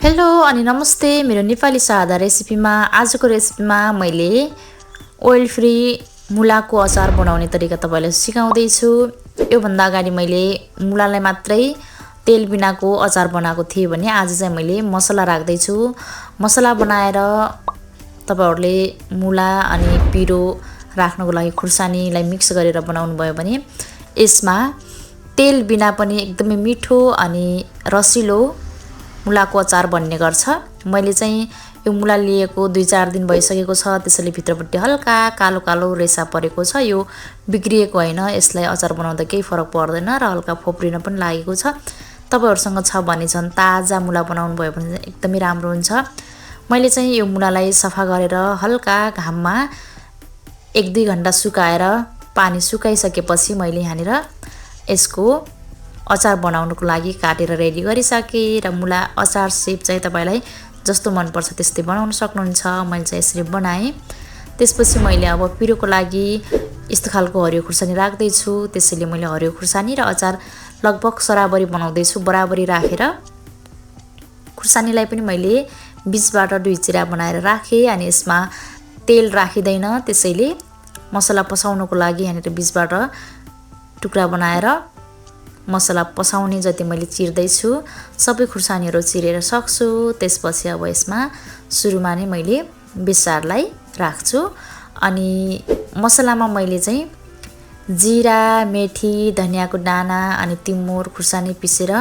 Hello अनि नमस्ते मेरो नेपाली सादा रेसिपीमा आजको रेसिपीमा मैले ओइल फ्री मुलाको अचार बनाउने तरिका तपाईलाई सिकाउँदै छु। यो भन्दा अगाडि मैले मुलालाई मात्रै तेल बिनाको अचार बनाएको थिएँ भने आज चाहिँ मैले मसला राख्दै छु। मसला बनाएर तपाईहरुले मुला अनि पिरो राख्नको लागि खुर्सानीलाई मिक्स गरेर बनाउनु भयो भने यसमा तेल बिना पनि एकदमै मिठो अनि रसिलो मुलाको अचार बन्ने गर्छ। मैले चाहिँ यो मुला लिएको 2-4 दिन भइसकेको छ, त्यसैले भित्रपट्टि हल्का कालो कालो रेसा परेको छ। यो बिग्रिएको हैन, यसलाई अचार बनाउँदा केही फरक पर्दैन र हल्का फोप्रिन पनि लागेको छ। तपाईहरुसँग छ भने झन् ताजा मुला बनाउनु भयो भने एकदमै राम्रो हुन्छ। मैले चाहिँ यो मुलालाई सफा गरेर हल्का घाममा 1-2 घण्टा सुकाएर पानी सुकाइसकेपछि मैले यहाँनिर यसको अचार बनाउनको लागि काटेर रेडी गरिसके र मुला अचार सेप चाहिँ तपाईलाई जस्तो मन पर्छ त्यस्तै बनाउन सक्नुहुन्छ। मैले चाहिँ यसरी बनाए। त्यसपछि मैले अब पिरोको लागि यस्तो खालको हरियो खुर्सानी राख्दै छु, त्यसैले मैले हरियो खुर्सानी र अचार लगभग बराबरी बनाउँदै छु। बराबरी राखेर खुर्सानीलाई पनि मैले बीचबाट 2 चिरा बनाएर राखे अनि यसमा तेल राखिदैन, त्यसैले मसला पसाउनको लागि यहाँनिर बीचबाट टुक्रा बनाएर मसला पसाउने जति मैले चिर्दै छु। सबै खुर्सानीहरु चिरेर सक्छु। त्यसपछि अब यसमा सुरुमा नै मैले बेसारलाई राख्छु अनि मसलामा मैले चाहिँ जिरा, मेथी, धनियाको दाना अनि तिमुर, खुर्सानी पिसेर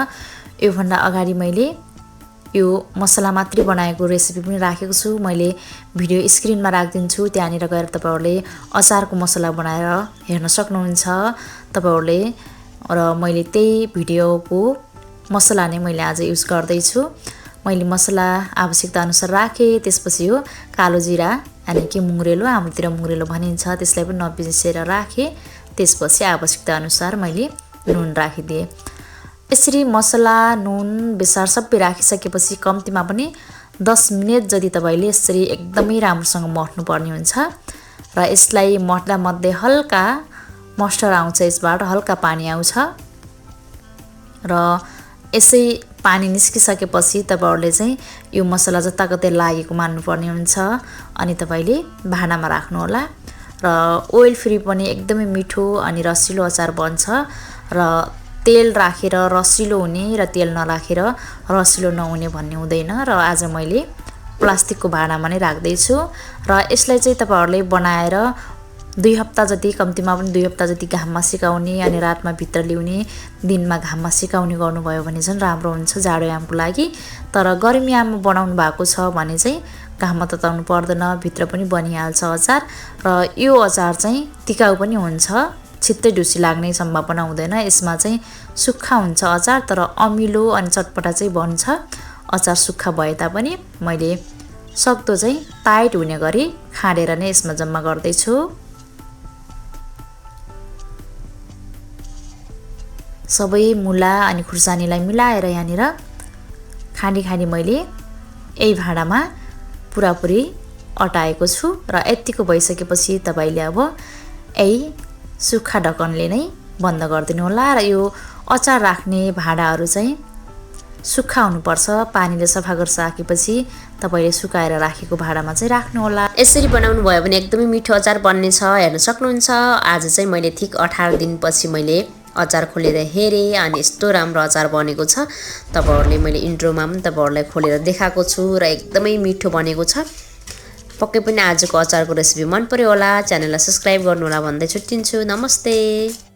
यो भन्दा अगाडि मैले यो मसला मात्रै बनाएको रेसिपी पनि राखेको छु। मैले भिडियो स्क्रिनमा राख्दिन्छु, त्यहाँनिर गएर तपाईहरुले अचारको मसला बनाएर हेर्न सक्नुहुन्छ। तपाईहरुले र मैले त्यही भिडियोको मसला नै मैले आज युज गर्दै छु। मैले मसला आवश्यकता अनुसार राखे। त्यसपछि यो कालो जिरा यानी कि मुङ्ग्रेलो, हाम्रोतिर मुङ्ग्रेलो भनिन्छ, त्यसलाई पनि नबिर्सेर राखे। त्यसपछि आवश्यकता अनुसार मैले नुन राखिदिए। यसरी मसला, नुन, बेसार सबै राखिसकेपछि कम्तीमा पनि 10 मिनेट जति तपाईले यसरी एकदमै राम्रोसँग मथ्नु पर्ने हुन्छ र यसलाई मथ्दा मध्ये हल्का मस्टर आउँछ, यसबाट हल्का पानी आउँछ र यसै पानी निस्किसकेपछि तपाईहरुले चाहिँ यो मसला जताको तेल लागेको मान्नुपर्ने हुन्छ अनि तपाईले भाँडामा राख्नु होला र ओइल फ्री पनि एकदमै मिठो अनि रसिलो अचार बन्छ र तेल राखेर रसिलो हुने र तेल नराखेर रसिलो नहुने भन्ने हुँदैन। र आज मैले प्लास्टिकको भाँडामा नै राख्दै छु र यसलाई चाहिँ तपाईहरुले बनाएर 2 हप्ता जति, कम्तीमा पनि 2 हप्ता जति घाममा सिकाउने अनि रातमा भित्र ल्याउने, दिनमा घाममा सिकाउने गर्नुभयो भने चाहिँ राम्रो हुन्छ जाडोयामको लागि। तर गर्मीयाममा बनाउनु भएको छ भने चाहिँ घाममा तताउनु पर्दैन, भित्र पनि बनिहाल्छ अचार र यो अचार चाहिँ टिकाउ पनि हुन्छ, छिट्टै ढुसी लाग्ने सम्भावना हुँदैन। यसमा चाहिँ सुक्खा हुन्छ अचार तर अमिलो अनि चटपटा चाहिँ बन्छ। अचार सुक्खा भए तापनि मैले सक्दो चाहिँ टाइट हुने गरी खाडेर नै यसमा जम्मा गर्दै छु। सबै मुला अनि खुर्सानीलाई मिलाएर यहाँनिर खाडी खाडी मैले यही भाँडामा पुरापुरी अटाएको छु र यतिको भइसकेपछि तपाईले अब यही सुक्खा ढकनले नै बन्द गरिदिनु होला र यो अचार राख्ने भाँडाहरू चाहिँ सुक्खा हुनुपर्छ। पानीले सफा गरिसकेपछि तपाईले सुकाएर राखेको भाँडामा चाहिँ राख्नु होला। यसरी बनाउनु भयो भने एकदमै मिठो अचार बन्ने छ, हेर्न सक्नुहुन्छ। आज चाहिँ मैले ठीक 18 दिनपछि मैले अचार खोलेर हेरेँ अनि यस्तो राम्रो अचार बनेको छ। तपाईहरुले मैले इन्ट्रोमा पनि तपाईहरुलाई खोलेर देखाएको छु र एकदमै मिठो बनेको छ। पक्कै पनि आजको अचारको रेसिपी मन पर्यो होला। च्यानललाई सब्स्क्राइब गर्नु होला भन्दै छुट्टिन्छु। नमस्ते।